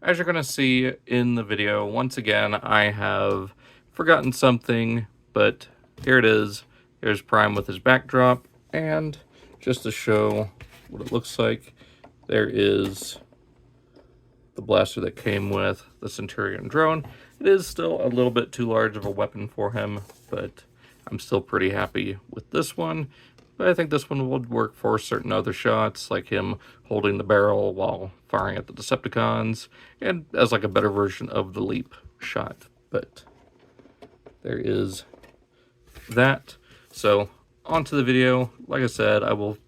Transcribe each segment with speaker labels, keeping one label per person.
Speaker 1: as you're going to see in the video, once again, I have forgotten something, but here it is. Here's Prime with his backdrop, and just to show what it looks like, there is the blaster that came with the Centurion drone. It is still a little bit too large of a weapon for him, but I'm still pretty happy with this one. But I think this one would work for certain other shots, like him holding the barrel while firing at the Decepticons, and as like a better version of the leap shot. But there is that. So, on to the video. Like I said, I will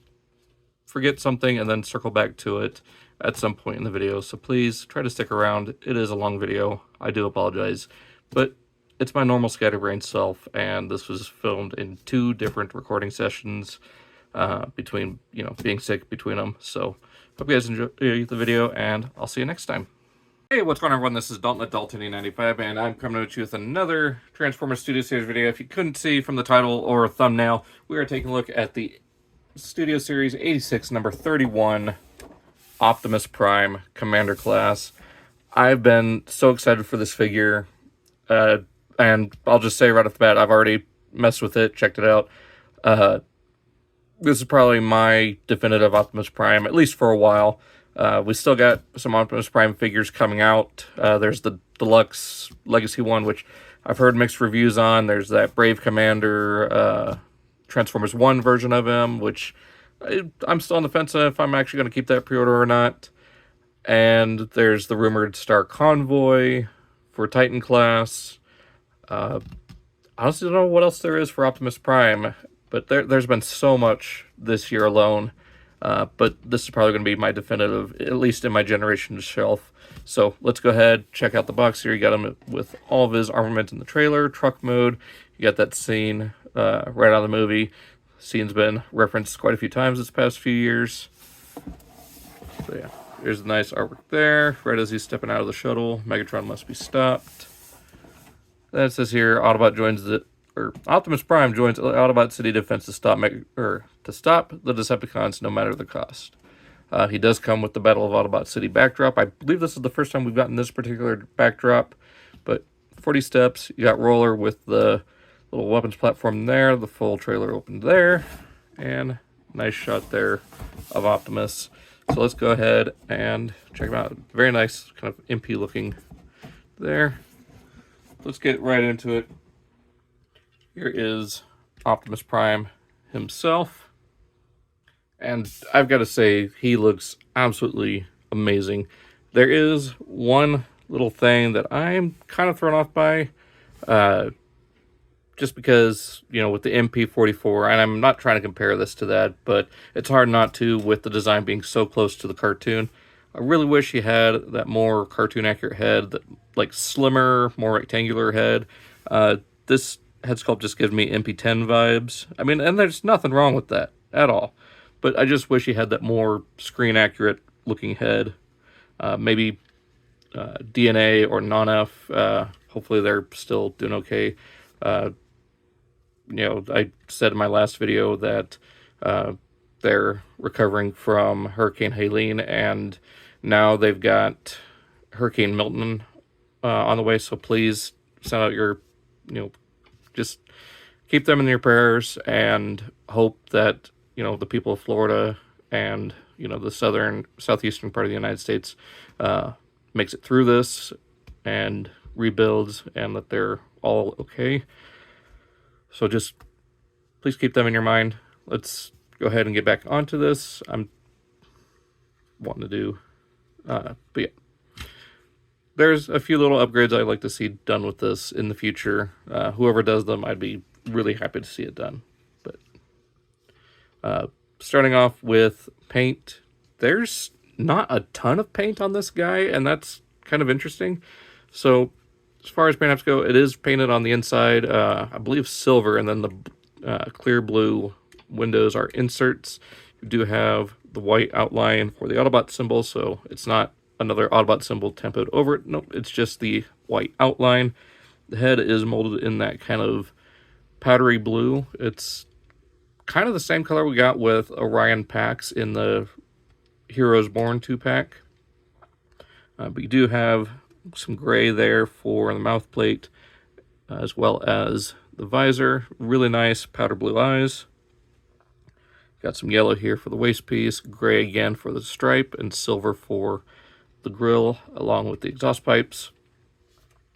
Speaker 1: forget something and then circle back to it at some point in the video, so please try to stick around. It is a long video. I do apologize, but it's my normal scatterbrained self, and this was filmed in 2 different recording sessions between, being sick between them. So hope you guys enjoy the video, and I'll see you next time. Hey, what's going on, everyone? This is Dalton at Dalton95, and I'm coming at you with another Transformers Studio Series video. If you couldn't see from the title or thumbnail, we are taking a look at the Studio Series 86, number 31, Optimus Prime Commander Class. I've been so excited for this figure, and I'll just say right off the bat, I've already messed with it, checked it out. This is probably my definitive Optimus Prime, at least for a while. We still got some Optimus Prime figures coming out. There's the Deluxe Legacy one, which I've heard mixed reviews on. There's that Brave Commander Transformers 1 version of him, which I'm still on the fence on if I'm actually going to keep that pre-order or not. And there's the rumored Star Convoy for Titan class. I honestly don't know what else there is for Optimus Prime, but there's been so much this year alone. But this is probably going to be my definitive, at least in my generation shelf. So let's go ahead, check out the box here. You got him with all of his armament in the trailer, truck mode. You got that scene right out of the movie. Scene's been referenced quite a few times this past few years. So yeah, there's the nice artwork there. Right as he's stepping out of the shuttle, Megatron must be stopped. Then it says here, Optimus Prime joins Autobot City Defense to stop the Decepticons no matter the cost. He does come with the Battle of Autobot City backdrop. I believe this is the first time we've gotten this particular backdrop, but 40 steps. You got Roller with the little weapons platform there, the full trailer opened there, and nice shot there of Optimus. So let's go ahead and check him out. Very nice, kind of impy looking there. Let's get right into it. Here is Optimus Prime himself. And I've got to say, he looks absolutely amazing. There is one little thing that I'm kind of thrown off by. Just because, with the MP44, and I'm not trying to compare this to that, but it's hard not to with the design being so close to the cartoon. I really wish he had that more cartoon-accurate head, that like slimmer, more rectangular head. This head sculpt just gives me MP10 vibes. I mean, and there's nothing wrong with that at all. But I just wish he had that more screen-accurate looking head. Maybe DNA or non-F. Hopefully they're still doing okay. I said in my last video that they're recovering from Hurricane Helene, and now they've got Hurricane Milton on the way. So please send out your, just keep them in your prayers and hope that, the people of Florida and, the southeastern part of the United States makes it through this and rebuilds, and that they're all okay. So just please keep them in your mind. Let's go ahead and get back onto this. I'm wanting to do, but yeah. There's a few little upgrades I'd like to see done with this in the future. Whoever does them, I'd be really happy to see it done. But starting off with paint, there's not a ton of paint on this guy, and that's kind of interesting. So as far as paint apps go, it is painted on the inside, I believe silver, and then the clear blue windows are inserts. You do have the white outline for the Autobot symbol, so it's not another Autobot symbol tempoed over it. Nope, it's just the white outline. The head is molded in that kind of powdery blue. It's kind of the same color we got with Orion Pax in the Heroes Born 2-pack. But you do have some gray there for the mouth plate, as well as the visor. Really nice powder blue eyes. Got some yellow here for the waist piece, gray again for the stripe, and silver for the grill, along with the exhaust pipes.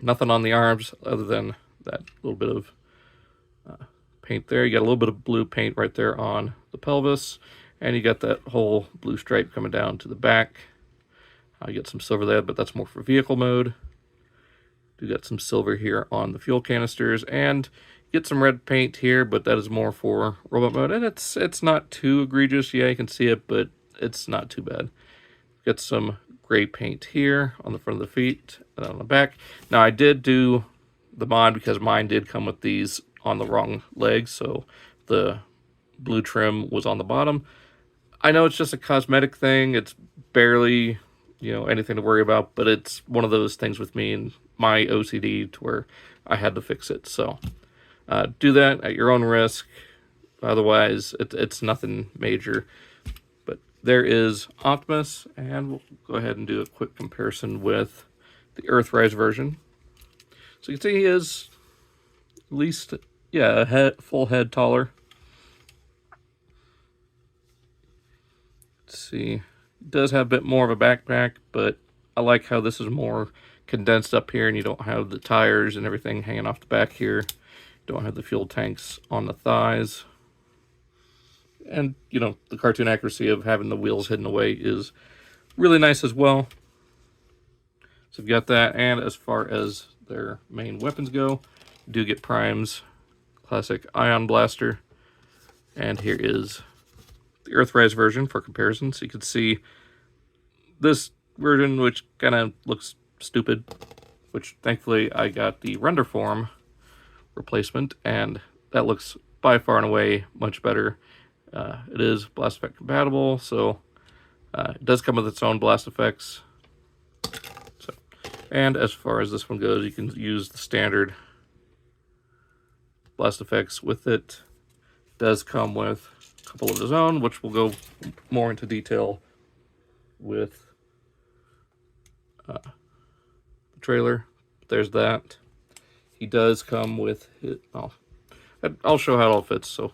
Speaker 1: Nothing on the arms other than that little bit of paint there. You got a little bit of blue paint right there on the pelvis, and you got that whole blue stripe coming down to the back. You get some silver there, but that's more for vehicle mode. You got some silver here on the fuel canisters, and get some red paint here, but that is more for robot mode, and it's not too egregious. Yeah, you can see it, but it's not too bad. Got some gray paint here on the front of the feet and on the back. Now, I did do the mod because mine did come with these on the wrong legs, so the blue trim was on the bottom. I know it's just a cosmetic thing. It's barely, anything to worry about, but it's one of those things with me and my OCD to where I had to fix it. So do that at your own risk. Otherwise, it's nothing major. But there is Optimus, and we'll go ahead and do a quick comparison with the Earthrise version. So you can see he is at least, a full head taller. Let's see. It does have a bit more of a backpack, but I like how this is more condensed up here, and you don't have the tires and everything hanging off the back here. You don't have the fuel tanks on the thighs. And, the cartoon accuracy of having the wheels hidden away is really nice as well. So you've got that, and as far as their main weapons go, you do get Prime's classic Ion Blaster. And here is the Earthrise version for comparison. So you can see this version, which kind of looks stupid, which thankfully I got the render form replacement, and that looks by far and away much better. It is blast effect compatible, so it does come with its own blast effects. So, and as far as this one goes, you can use the standard blast effects with it. It does come with a couple of his own, which we'll go more into detail with the trailer. There's that. He does come with it. I'll show how it all fits. So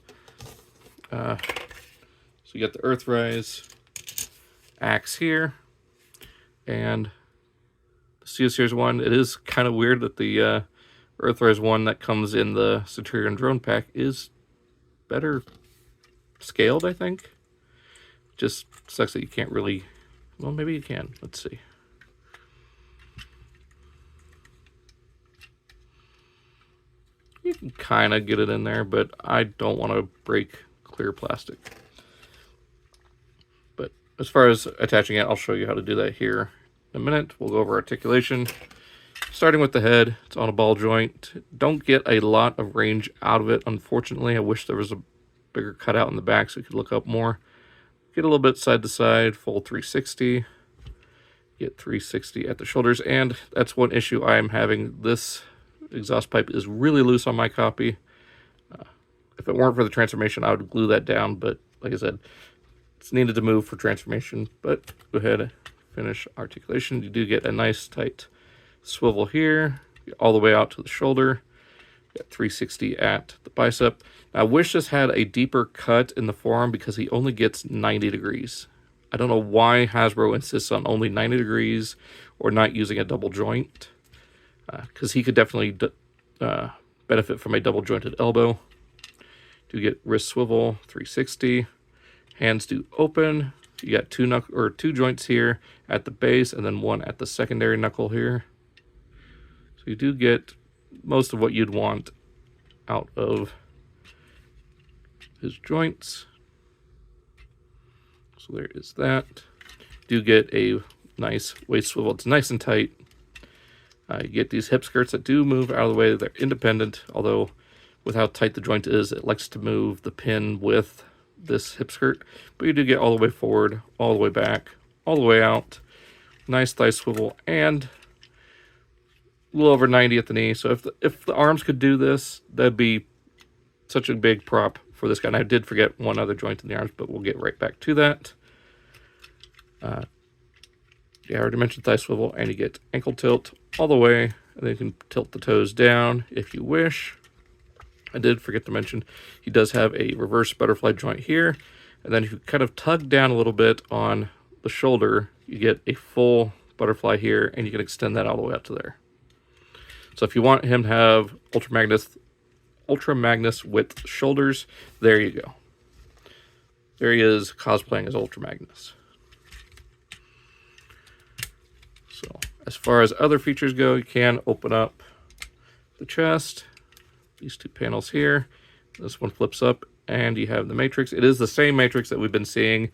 Speaker 1: you got the Earthrise axe here, and the Steel Series one. It is kind of weird that the Earthrise one that comes in the Centurion drone pack is better scaled, I think. Just sucks that you can't really. Well, maybe you can. Let's see. You can kind of get it in there, but I don't want to break clear plastic. But as far as attaching it, I'll show you how to do that here in a minute. We'll go over articulation. Starting with the head, it's on a ball joint. Don't get a lot of range out of it, unfortunately. I wish there was a bigger cutout in the back so you could look up more. Get a little bit side to side, full 360. Get 360 at the shoulders, and that's one issue I am having. This exhaust pipe is really loose on my copy. If it weren't for the transformation, I would glue that down, but like I said, it's needed to move for transformation. But go ahead and finish articulation. You do get a nice tight swivel here, all the way out to the shoulder. Got 360 at the bicep. Now, I wish this had a deeper cut in the forearm because he only gets 90 degrees. I don't know why Hasbro insists on only 90 degrees or not using a double joint, because he could definitely benefit from a double jointed elbow. Do get wrist swivel, 360. Hands do open. You got two joints here at the base, and then one at the secondary knuckle here. So you do get most of what you'd want out of his joints. So there is that. Do get a nice waist swivel. It's nice and tight. You get these hip skirts that do move out of the way. They're independent, although with how tight the joint is, it likes to move the pin with this hip skirt. But you do get all the way forward, all the way back, all the way out. Nice thigh swivel, and a little over 90 at the knee. So if the arms could do this, that'd be such a big prop for this guy. And I did forget one other joint in the arms, but we'll get right back to that. Yeah, I already mentioned thigh swivel, and you get ankle tilt all the way, and then you can tilt the toes down if you wish. I did forget to mention he does have a reverse butterfly joint here, and then if you kind of tug down a little bit on the shoulder, you get a full butterfly here, and you can extend that all the way up to there. So if you want him to have Ultra Magnus width shoulders, there you go. There he is cosplaying as Ultra Magnus. So as far as other features go, you can open up the chest. These two panels here. This one flips up, and you have the matrix. It is the same matrix that we've been seeing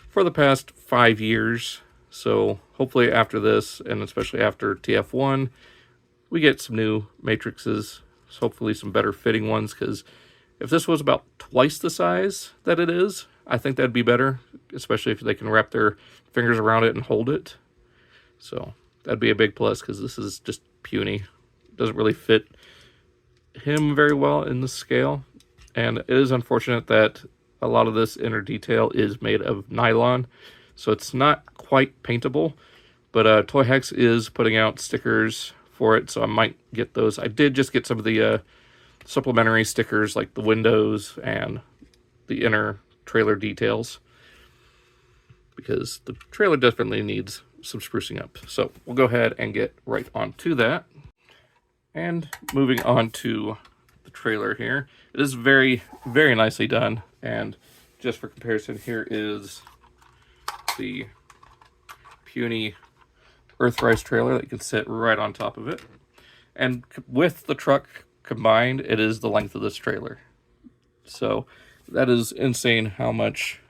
Speaker 1: for the past 5 years. So hopefully after this, and especially after TF1, we get some new matrices. So hopefully some better fitting ones, because if this was about twice the size that it is, I think that'd be better, especially if they can wrap their fingers around it and hold it. So that'd be a big plus, because this is just puny. It doesn't really fit him very well in the scale, and it is unfortunate that a lot of this inner detail is made of nylon, so it's not quite paintable. But Toy Hex is putting out stickers for it, so I might get those. I did just get some of the supplementary stickers, like the windows and the inner trailer details, because the trailer definitely needs some sprucing up. So we'll go ahead and get right on to that. And moving on to the trailer here, it is very, very nicely done. And just for comparison, here is the puny Earthrise trailer that you can sit right on top of it. And with the truck combined, it is the length of this trailer. So that is insane how much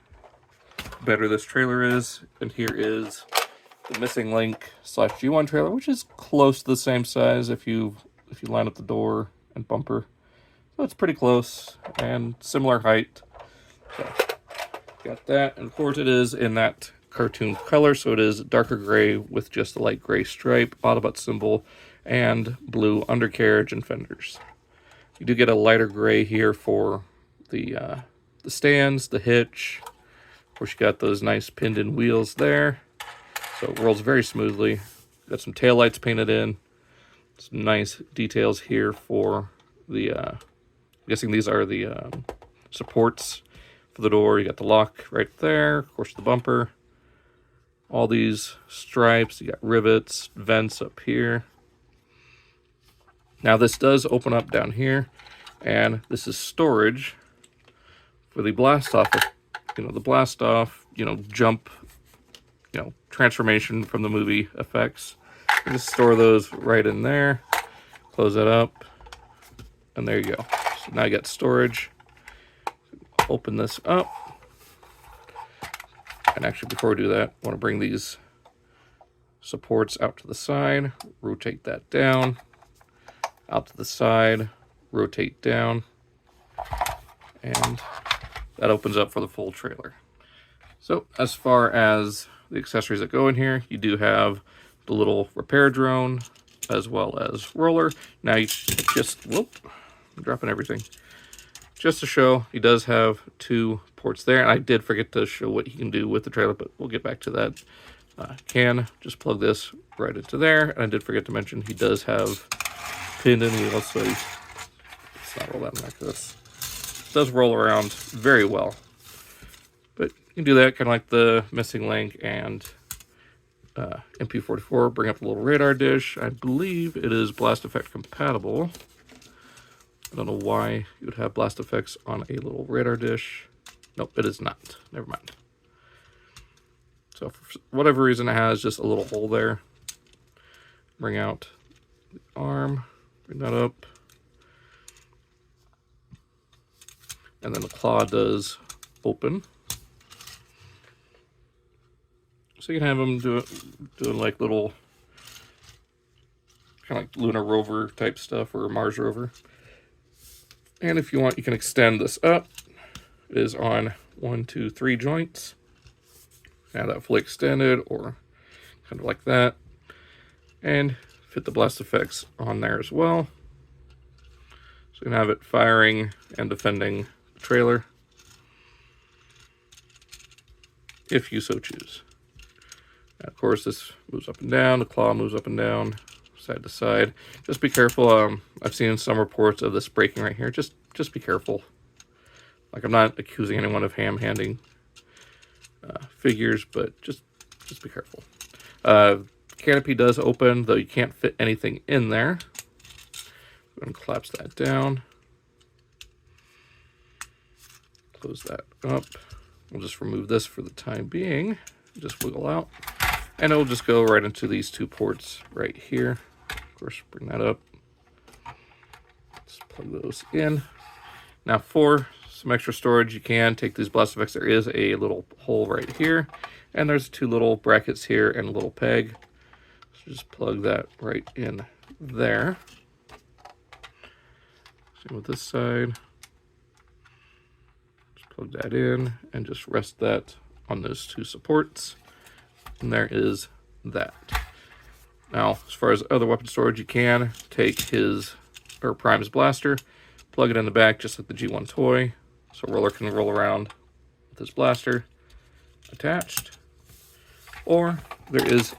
Speaker 1: better this trailer is. And here is the Missing Link / G1 trailer, which is close to the same size if you line up the door and bumper. So it's pretty close and similar height. So got that, and of course it is in that cartoon color, so it is darker gray with just a light gray stripe, Autobot symbol, and blue undercarriage and fenders. You do get a lighter gray here for the stands, the hitch. Of course, you got those nice pinned-in wheels there, so it rolls very smoothly. Got some taillights painted in. Some nice details here for the, I'm guessing these are the supports for the door. You got the lock right there, of course the bumper. All these stripes, you got rivets, vents up here. Now this does open up down here, and this is storage for the blast off, the blast off, jump, transformation from the movie effects. You just store those right in there, close that up, and there you go. So now you got storage. Open this up. And actually, before we do that, I want to bring these supports out to the side, rotate that down, out to the side, rotate down, and that opens up for the full trailer. So as far as the accessories that go in here, you do have the little repair drone as well as roller. Now you just, whoop, I'm dropping everything. Just to show, he does have 2 ports there, and I did forget to show what he can do with the trailer, but we'll get back to that. Can just plug this right into there, and I did forget to mention he does have pinned-in wheels, so let's not roll that like this. It does roll around very well, but you can do that kind of like the Missing Link and MP44. Bring up a little radar dish. I believe it is blast effect compatible. I don't know why you would have blast effects on a little radar dish. Nope, it is not. Never mind. So for whatever reason, it has just a little hole there. Bring out the arm, bring that up. And then the claw does open. So you can have them doing like little, kind of like lunar rover type stuff or Mars rover. And if you want, you can extend this up. It is on 1, 2, 3 joints. Have that fully extended, or kind of like that. And fit the blast effects on there as well. So you can have it firing and defending the trailer, if you so choose. Now, of course, this moves up and down. The claw moves up and down, side to side. Just be careful. I've seen some reports of this breaking right here. Just be careful. Like, I'm not accusing anyone of ham-handing figures, but just be careful. Canopy does open, though you can't fit anything in there. Go ahead and collapse that down. Close that up. We'll just remove this for the time being. Just wiggle out. And it'll just go right into these two ports right here. Of course, bring that up. Just plug those in. Now for some extra storage, you can take these blast effects. There is a little hole right here. And there's two little brackets here and a little peg. So just plug that right in there. Same with this side. Just plug that in and just rest that on those two supports. And there is that. Now, as far as other weapon storage, you can take Prime's blaster, plug it in the back just like the G1 toy. So Roller can roll around with his blaster attached. Or there is,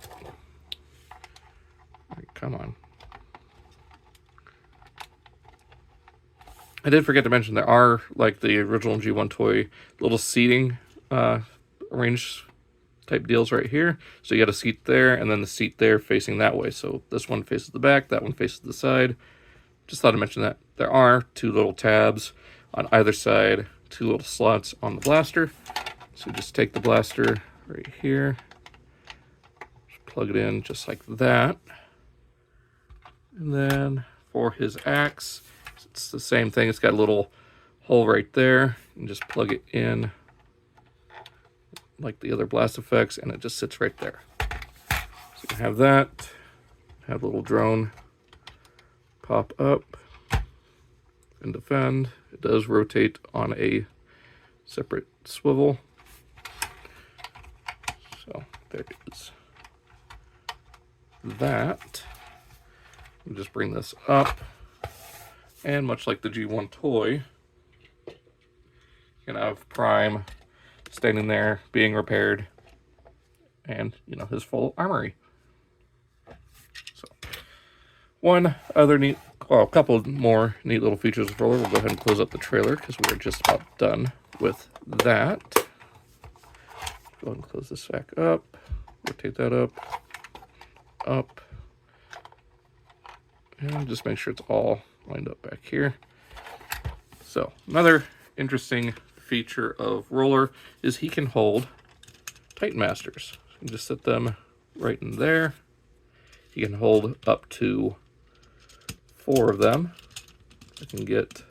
Speaker 1: come on. I did forget to mention there are, like the original G1 toy, little seating arranged type deals right here. So you got a seat there and then the seat there facing that way. So this one faces the back, that one faces the side. Just thought to mention that. There are two little tabs on either side, two little slots on the blaster. So just take the blaster right here, just plug it in just like that. And then for his axe, it's the same thing. It's got a little hole right there. And just plug it in like the other blast effects, and it just sits right there. So you have that. Have a little drone pop up and defend. It does rotate on a separate swivel. So there is that. We'll just bring this up. And much like the G1 toy, you can have Prime standing there being repaired and, you know, his full armory. So, one other neat, well, a couple more neat little features of Roller. We'll go ahead and close up the trailer because we're just about done with that. Go ahead and close this back up, rotate that up, and just make sure it's all lined up back here. So another interesting feature of Roller is he can hold Titan Masters. You can just set them right in there. He can hold up to 4 of them. I can get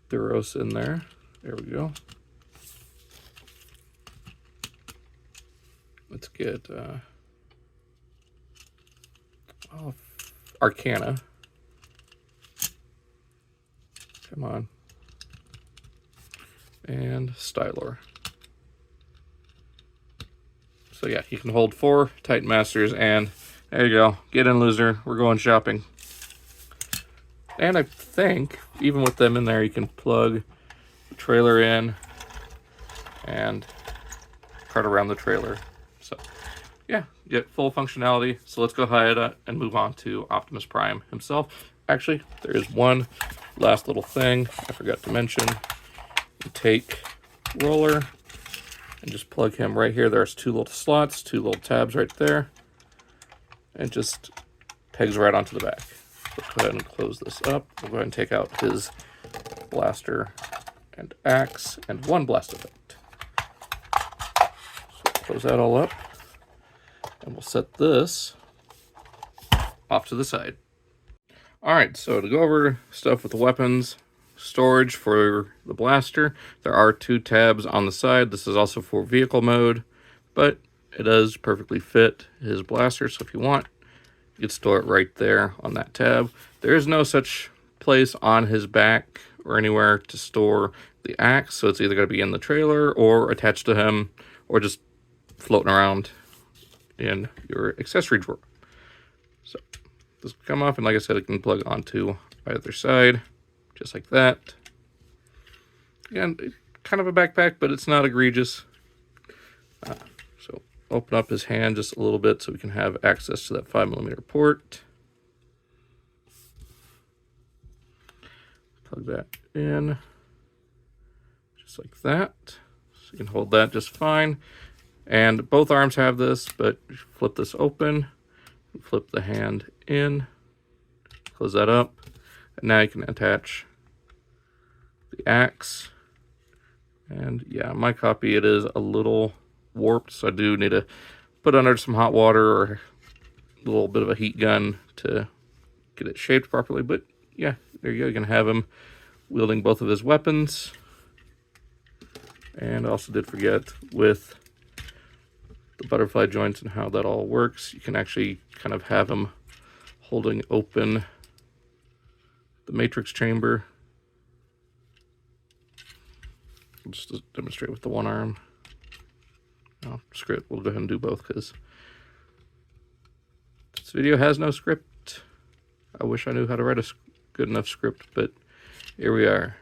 Speaker 1: Thuros in there. There we go. Let's get Arcana. Come on. And Stylor. So yeah, he can hold 4 Titan Masters, and there you go. Get in, loser. We're going shopping. And I think, even with them in there, you can plug the trailer in and cart around the trailer. So yeah, you get full functionality. So let's go ahead and move on to Optimus Prime himself. Actually, there is one last little thing I forgot to mention. You take Roller and just plug him right here. There's 2 little slots, 2 little tabs right there, and just pegs right onto the back. Let's go ahead and close this up. We'll go ahead and take out his blaster and axe and 1 blast effect. So close that all up, and we'll set this off to the side. All right, so to go over stuff with the weapons, storage for the blaster, there are 2 tabs on the side. This is also for vehicle mode, but it does perfectly fit his blaster, so if you want, you can store it right there on that tab. There is no such place on his back or anywhere to store the axe, so it's either going to be in the trailer or attached to him or just floating around in your accessory drawer. So this will come off, and like I said, it can plug onto either side, just like that. Again, kind of a backpack, but it's not egregious. So open up his hand just a little bit so we can have access to that 5mm port. Plug that in, just like that. So you can hold that just fine. And both arms have this, but flip this open, flip the hand in, close that up, and now you can attach the axe. And yeah, my copy, it is a little warped, so I do need to put under some hot water or a little bit of a heat gun to get it shaped properly. But yeah, there you go. You can have him wielding both of his weapons. And I also did forget with the butterfly joints and how that all works, you can actually kind of have him holding open the matrix chamber. Just to demonstrate with the one arm. Oh, script, we'll go ahead and do both because this video has no script. I wish I knew how to write a good enough script, but here we are.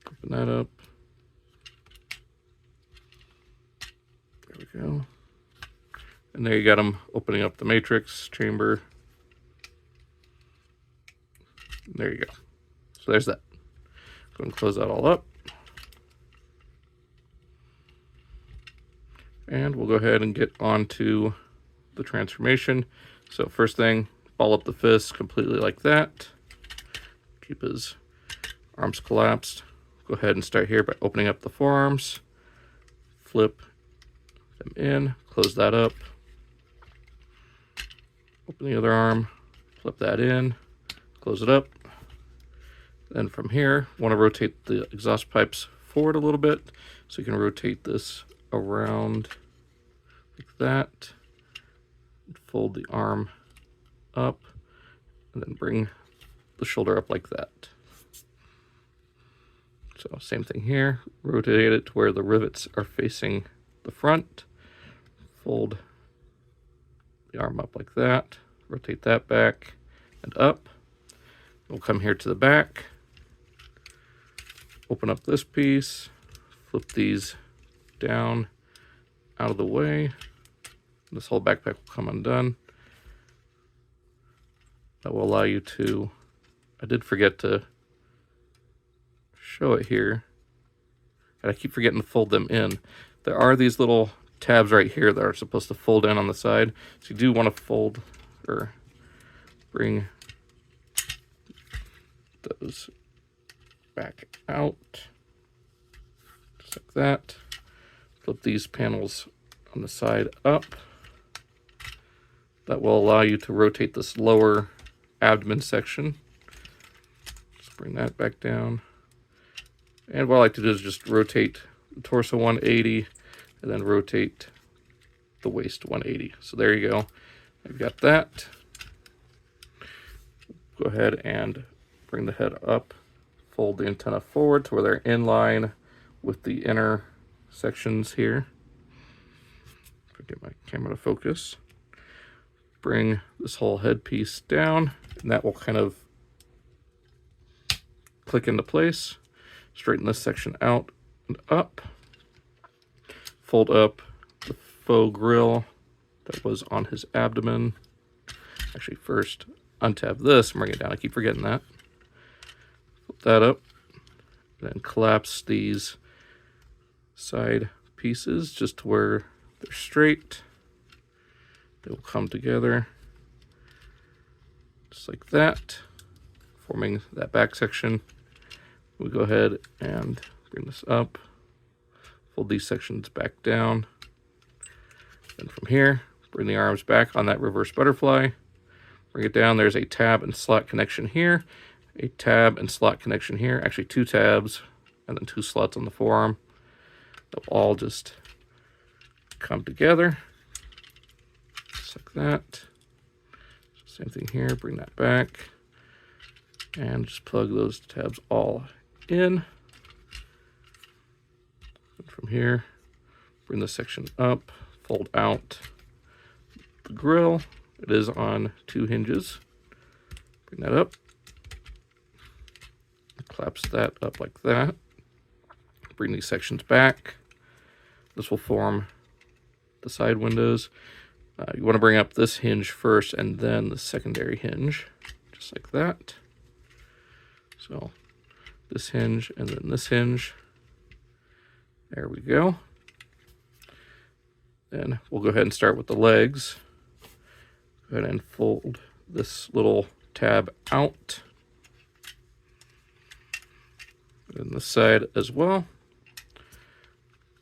Speaker 1: Open that up. There we go. And there you got them opening up the matrix chamber. There you go. So there's that. Go and close that all up. And we'll go ahead and get on to the transformation. So first thing, ball up the fist completely like that. Keep his arms collapsed. Go ahead and start here by opening up the forearms. Flip them in, close that up. Open the other arm, flip that in, close it up. Then from here, want to rotate the exhaust pipes forward a little bit. So you can rotate this around like that. Fold the arm up and then bring the shoulder up like that. So same thing here, rotate it to where the rivets are facing the front. Fold the arm up like that, rotate that back and up. We'll come here to the back, open up this piece, flip these down out of the way. This whole backpack will come undone. That will allow you to, I did forget to show it here, and I keep forgetting to fold them in. There are these little tabs right here that are supposed to fold in on the side. So you do want to fold or bring those back out. Just like that. Flip these panels on the side up. That will allow you to rotate this lower abdomen section. Just bring that back down. And what I like to do is just rotate the torso 180 and then rotate the waist 180. So there you go. I've got that. Go ahead and bring the head up. Fold the antenna forward to where they're in line with the inner sections here. Get my camera to focus. Bring this whole headpiece down, and that will kind of click into place. Straighten this section out and up. Fold up the faux grill that was on his abdomen. Actually, first untab this and bring it down. I keep forgetting that. Flip that up. Then collapse these side pieces just to where they're straight. They will come together just like that, forming that back section. We go ahead and bring this up, fold these sections back down. Then from here, bring the arms back on that reverse butterfly. Bring it down. There's a tab and slot connection here, a tab and slot connection here. Actually, 2 tabs and then 2 slots on the forearm. They'll all just come together. Just like that. Same thing here, bring that back. And just plug those tabs all in. And from here, bring this section up, fold out the grill. It is on 2 hinges. Bring that up. collapse that up like that. Bring these sections back. This will form the side windows. You want to bring up this hinge first and then the secondary hinge, just like that. So this hinge and then this hinge. There we go. Then we'll go ahead and start with the legs. Go ahead and fold this little tab out. And this side as well.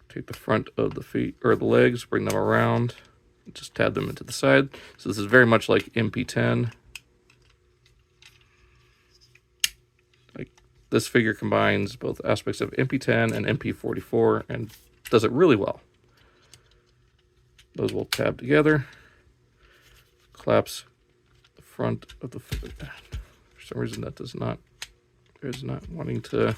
Speaker 1: Take the front of the feet or the legs, bring them around, just tab them into the side. So this is very much like MP10. Like this figure combines both aspects of MP10 and MP44 and does it really well. Those will tab together. Collapse the front of the foot. For some reason that is not wanting to.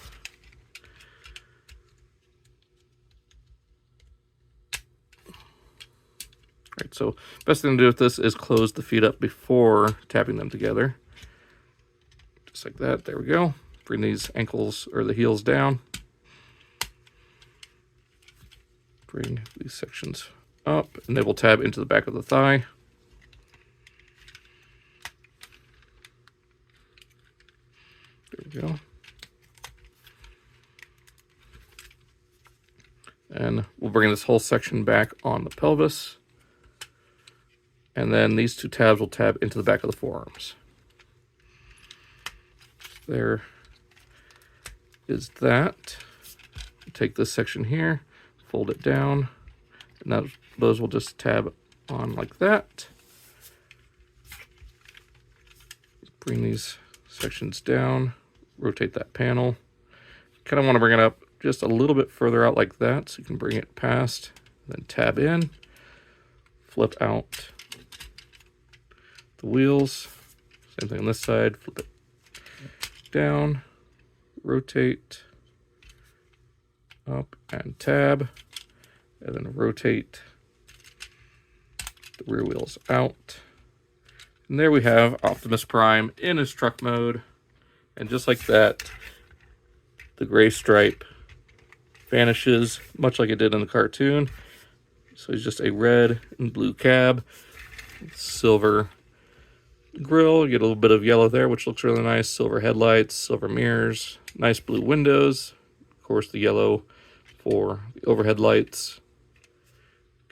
Speaker 1: Right, so best thing to do with this is close the feet up before tapping them together. Just like that, there we go. Bring these ankles or the heels down. Bring these sections up and they will tab into the back of the thigh. There we go. And we'll bring this whole section back on the pelvis. And then these two tabs will tab into the back of the forearms. There is that. Take this section here, fold it down, and now those will just tab on like that. Bring these sections down, rotate that panel. Kind of want to bring it up just a little bit further out like that, so you can bring it past, then tab in, flip out the wheels. Same thing on this side, flip it down, rotate, up and tab, and then rotate the rear wheels out. And there we have Optimus Prime in his truck mode. And just like that, the gray stripe vanishes, much like it did in the cartoon. So he's just a red and blue cab, silver grill. You get a little bit of yellow there, which looks really nice. Silver headlights, silver mirrors, nice blue windows. Of course, the yellow for the overhead lights.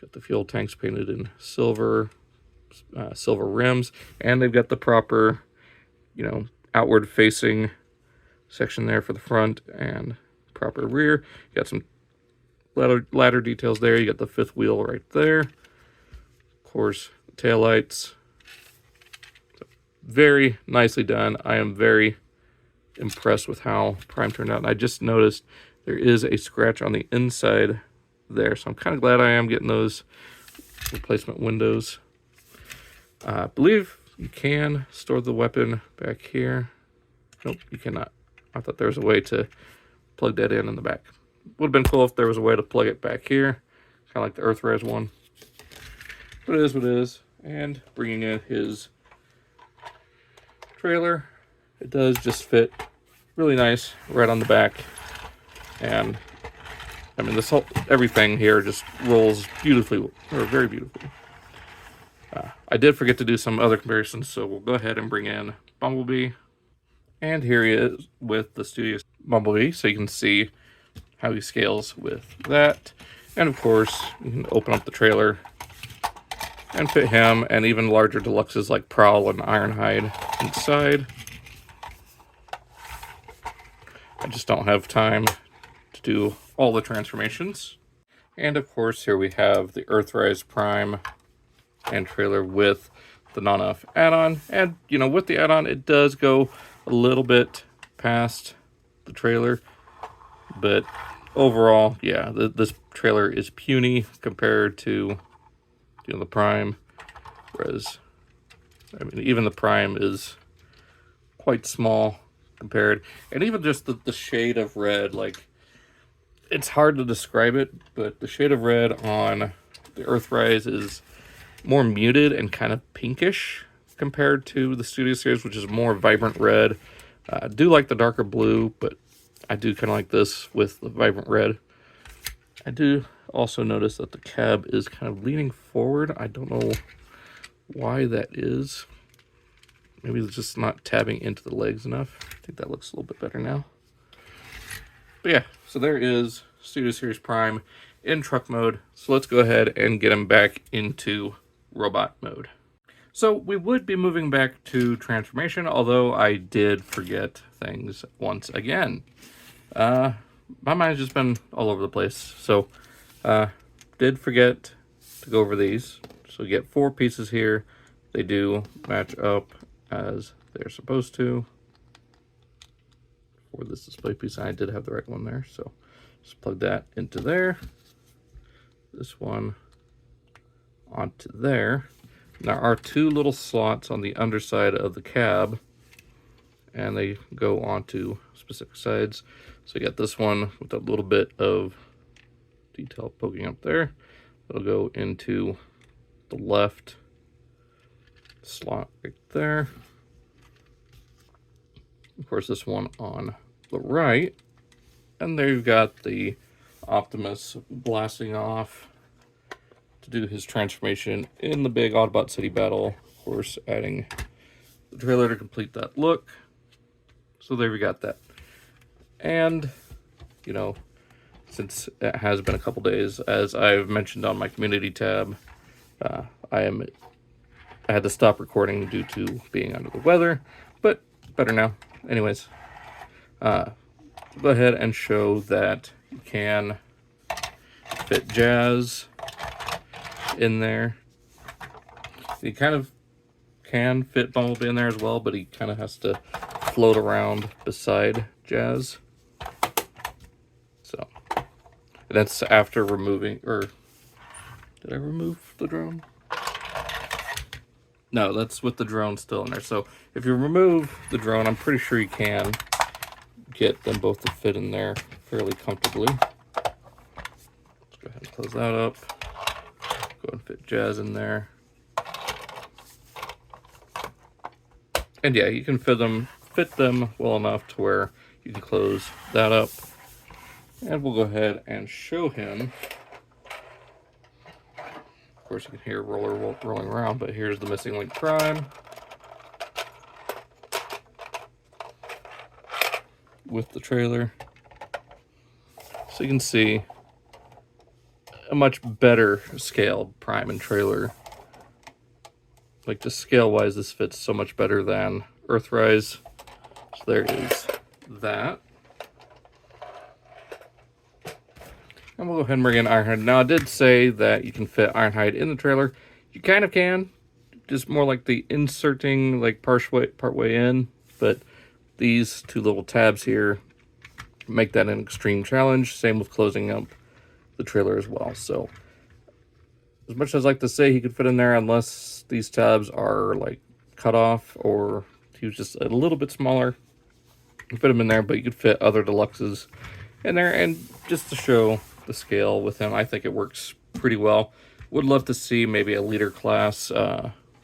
Speaker 1: Got the fuel tanks painted in silver, silver rims, and they've got the proper, outward facing section there for the front and proper rear. You got some ladder details there. You got the fifth wheel right there. Of course, taillights. Very nicely done. I am very impressed with how Prime turned out. And I just noticed there is a scratch on the inside there. So I'm kind of glad I am getting those replacement windows. I believe you can store the weapon back here. Nope, you cannot. I thought there was a way to plug that in the back. Would have been cool if there was a way to plug it back here. Kind of like the Earthrise one. But it is what it is. And bringing in his trailer, it does just fit really nice right on the back. And I mean, everything here just rolls beautifully, or very beautifully. I did forget to do some other comparisons, so we'll go ahead and bring in Bumblebee. And here he is with the Studio Bumblebee, so you can see how he scales with that. And of course, you can open up the trailer and fit him and even larger deluxes like Prowl and Ironhide inside. I just don't have time to do all the transformations. And of course, here we have the Earthrise Prime and trailer with the non-off add-on. And, with the add-on, it does go a little bit past the trailer. But overall, yeah, this trailer is puny compared to, the Prime. Whereas, I mean, even the Prime is quite small compared. And even just the shade of red, like, it's hard to describe it, but the shade of red on the Earthrise is more muted and kind of pinkish compared to the Studio Series, which is more vibrant red I do like the darker blue, but I do kind of like this with the vibrant red. I do also notice that the cab is kind of leaning forward. I don't know why that is. Maybe it's just not tabbing into the legs enough. I think that looks a little bit better now. But yeah, so there is Studio Series Prime in truck mode. So let's go ahead and get him back into robot mode. So we would be moving back to transformation, although I did forget things once again. My mind's just been all over the place. So did forget to go over these. So we get 4 pieces here. They do match up as they're supposed to. For this display piece, I did have the right one there. So just plug that into there. This one onto there. There are 2 little slots on the underside of the cab, and they go onto specific sides. So you got this one with a little bit of detail poking up there. It'll go into the left slot right there. Of course, this one on the right. And there you've got the Optimus blasting off to do his transformation in the big Autobot City battle. Of course, adding the trailer to complete that look. So there we got that. And, you know, since it has been a couple days, as I've mentioned on my community tab, I had to stop recording due to being under the weather, but better now. Anyways, go ahead and show that you can fit Jazz in there. He kind of can fit Bumblebee in there as well, but he kind of has to float around beside Jazz. So, and that's after removing, or did I remove the drone? No, that's with the drone still in there. So if you remove the drone, I'm pretty sure you can get them both to fit in there fairly comfortably. Let's go ahead and close that up. Go and fit Jazz in there. And yeah, you can fit them well enough to where you can close that up. And we'll go ahead and show him. Of course, you can hear roller rolling around, but here's the Missing Link Prime with the trailer. So you can see a much better scaled Prime and trailer. Like, just scale-wise, this fits so much better than Earthrise. So there is that. And we'll go ahead and bring in Ironhide. Now, I did say that you can fit Ironhide in the trailer. You kind of can. Just more like the inserting, like, partway in. But these 2 little tabs here make that an extreme challenge. Same with closing up the trailer as well. So, as much as I'd like to say he could fit in there, unless these tabs are, like, cut off or he was just a little bit smaller, you can fit him in there, but you could fit other deluxes in there. And just to show the scale with him, I think it works pretty well. Would love to see maybe a leader class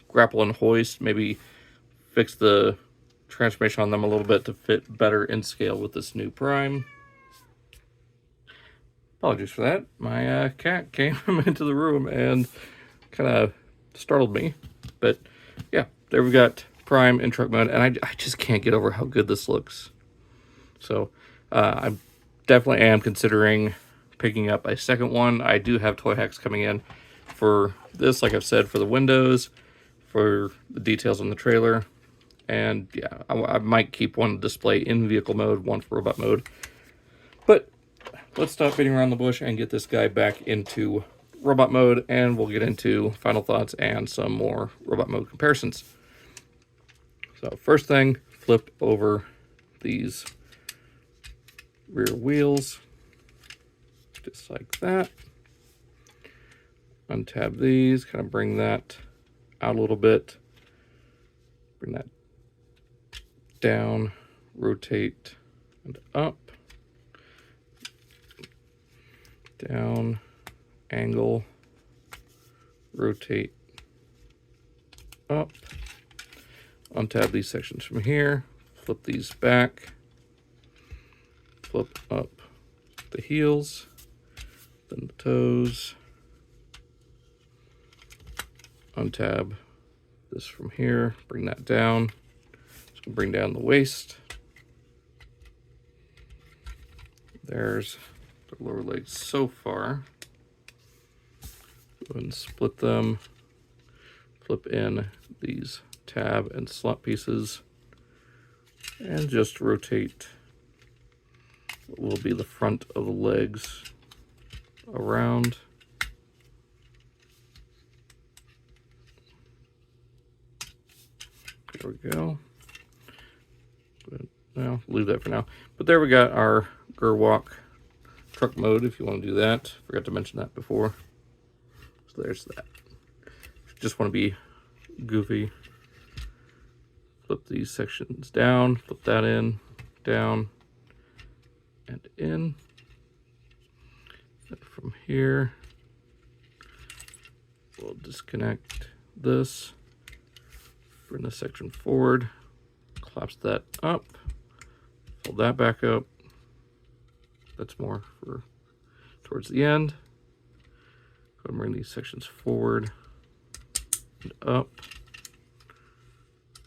Speaker 1: grapple and hoist, maybe fix the transformation on them a little bit to fit better in scale with this new Prime. Apologies for that. My cat came into the room and kind of startled me. But yeah, there we got Prime in truck mode, and I just can't get over how good this looks. So I definitely am considering picking up a second one. I do have toy hacks coming in for this, like I've said, for the windows, for the details on the trailer. And yeah, I might keep one display in vehicle mode, one for robot mode. But let's stop beating around the bush and get this guy back into robot mode, and we'll get into final thoughts and some more robot mode comparisons. So first thing, flip over these rear wheels, just like that. Untab these, kind of bring that out a little bit. Bring that down, rotate, and up. Down, angle, rotate, up. Untab these sections from here, flip these back, flip up the heels, then the toes, untab this from here, bring that down. So bring down the waist. There's the lower legs so far. Go ahead and split them, flip in these tab and slot pieces, and just rotate what will be the front of the legs around. There we go. But now leave that for now. But there we got our Gerwalk truck mode, if you want to do that. Forgot to mention that before. So there's that. If you just want to be goofy, flip these sections down, flip that in, down, and in. And from here, we'll disconnect this, bring this section forward, collapse that up, fold that back up. That's more for towards the end. Go and bring these sections forward and up.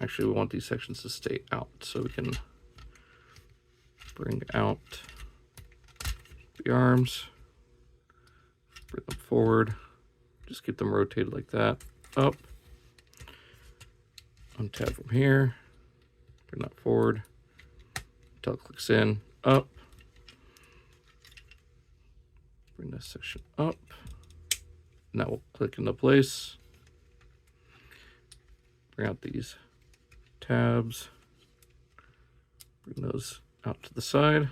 Speaker 1: Actually, we want these sections to stay out, so we can bring out the arms, bring them forward, just keep them rotated like that, up, untab from here, bring that forward until it clicks in, up, bring this section up, and that will click into place. Bring out these tabs, bring those out to the side,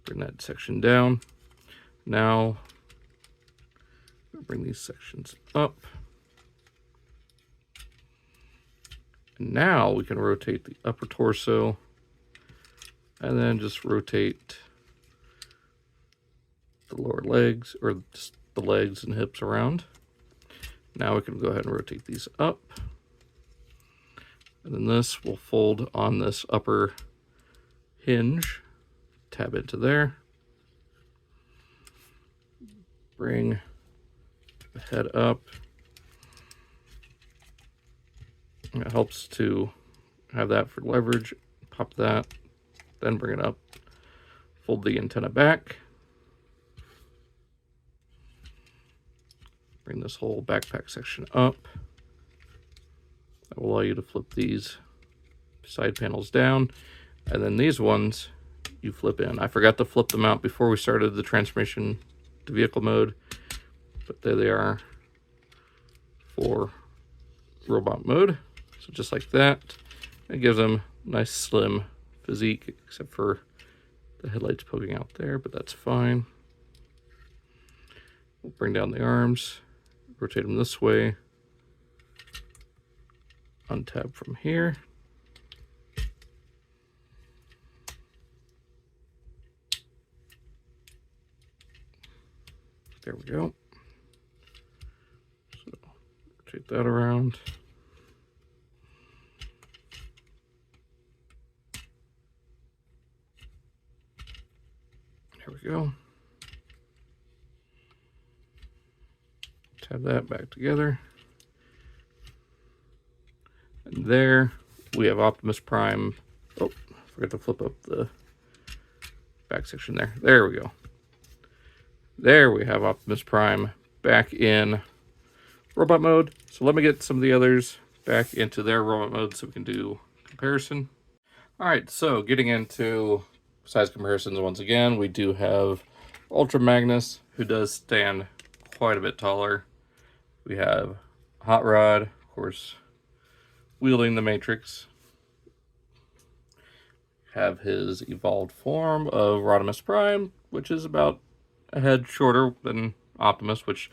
Speaker 1: bring that section down. Now bring these sections up, and now we can rotate the upper torso, and then just rotate the lower legs, or just the legs and hips around. Now we can go ahead and rotate these up, and then this will fold on this upper hinge, tab into there, bring the head up. It helps to have that for leverage. Pop that, then bring it up, fold the antenna back, bring this whole backpack section up. That will allow you to flip these side panels down, and then these ones you flip in. I forgot to flip them out before we started the transformation to vehicle mode, but there they are for robot mode. So just like that, it gives them nice slim physique, except for the headlights poking out there, but that's fine. We'll bring down the arms, rotate them this way, untab from here. There we go. So rotate that around. There we go. Tab that back together. And there we have Optimus Prime. Oh, forgot to flip up the back section there. There we go. There we have Optimus Prime back in robot mode. So let me get some of the others back into their robot mode so we can do comparison. All right, so getting into size comparisons once again, we do have Ultra Magnus, who does stand quite a bit taller. We have Hot Rod, of course, wielding the Matrix. Have his evolved form of Rodimus Prime, which is about a head shorter than Optimus, which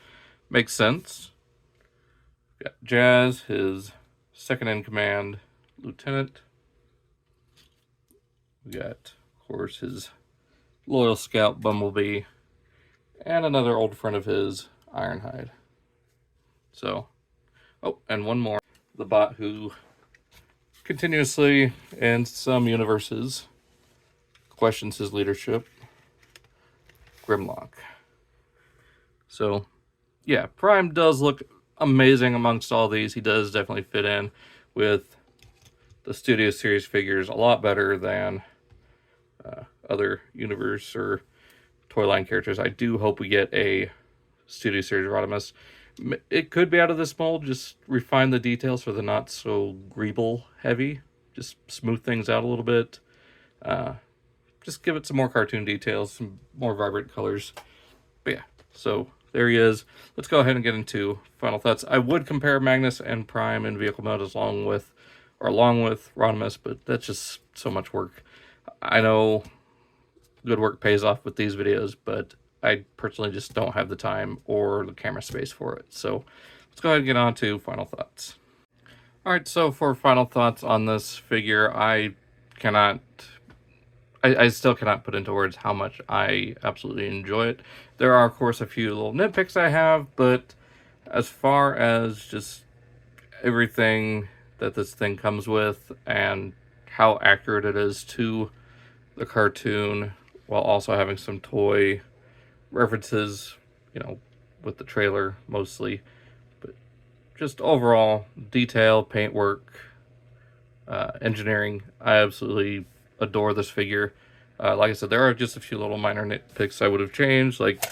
Speaker 1: makes sense. We got Jazz, his second in command lieutenant. We got, of course, his loyal scout Bumblebee, and another old friend of his, Ironhide. So, oh, and one more, the bot who continuously in some universes questions his leadership. Grimlock. So, yeah, Prime does look amazing amongst all these. He does definitely fit in with the Studio Series figures a lot better than other universe or toy line characters. I do hope we get a Studio Series Rodimus. It could be out of this mold, just refine the details so they're not so greeble heavy. Just smooth things out a little bit. Just give it some more cartoon details, some more vibrant colors. But yeah, so there he is. Let's go ahead and get into final thoughts. I would compare Magnus and Prime in vehicle mode along with Rodimus, but that's just so much work. I know good work pays off with these videos, but I personally just don't have the time or the camera space for it. So let's go ahead and get on to final thoughts. All right, so for final thoughts on this figure, I still cannot put into words how much I absolutely enjoy it. There are, of course, a few little nitpicks I have, but as far as just everything that this thing comes with and how accurate it is to the cartoon, while also having some toy references, you know, with the trailer mostly, but just overall detail, paintwork, engineering, I absolutely adore this figure. Like I said, there are just a few little minor nitpicks I would have changed, like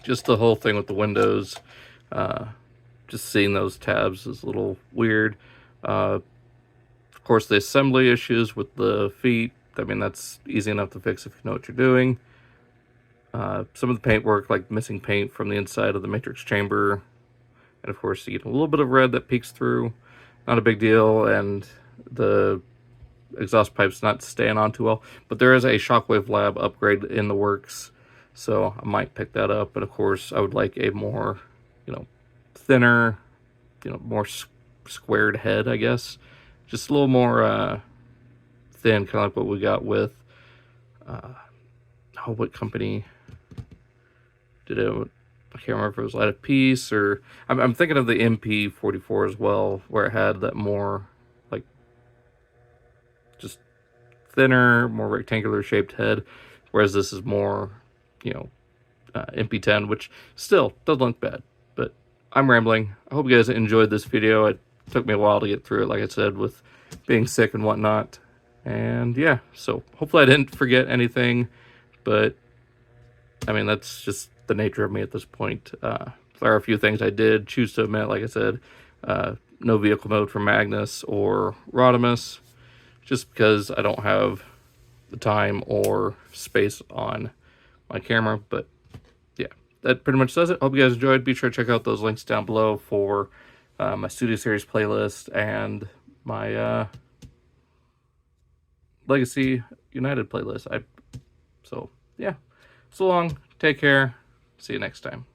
Speaker 1: just the whole thing with the windows. Just seeing those tabs is a little weird. Of course, the assembly issues with the feet, I mean, that's easy enough to fix if you know what you're doing. Some of the paintwork, like missing paint from the inside of the matrix chamber, and of course, you get a little bit of red that peeks through. Not a big deal, and the exhaust pipe's not staying on too well. But there is a Shockwave Lab upgrade in the works, so I might pick that up. And of course, I would like a more, thinner, more squared head, I guess. Just a little more thin, kind of like what we got with, what company did it? I can't remember if it was Light of Peace or I'm thinking of the MP44 as well, where it had that more like just thinner, more rectangular shaped head, whereas this is more, MP10, which still doesn't look bad. But I'm rambling. I hope you guys enjoyed this video. It took me a while to get through it, like I said, with being sick and whatnot. And yeah, so hopefully I didn't forget anything, but I mean, that's just the nature of me at this point. There are a few things I did choose to omit, like I said, no vehicle mode for Magnus or Rodimus, just because I don't have the time or space on my camera. But yeah, that pretty much does it. Hope you guys enjoyed. Be sure to check out those links down below for my Studio Series playlist and my Legacy United playlist. So yeah, so long, take care, see you next time.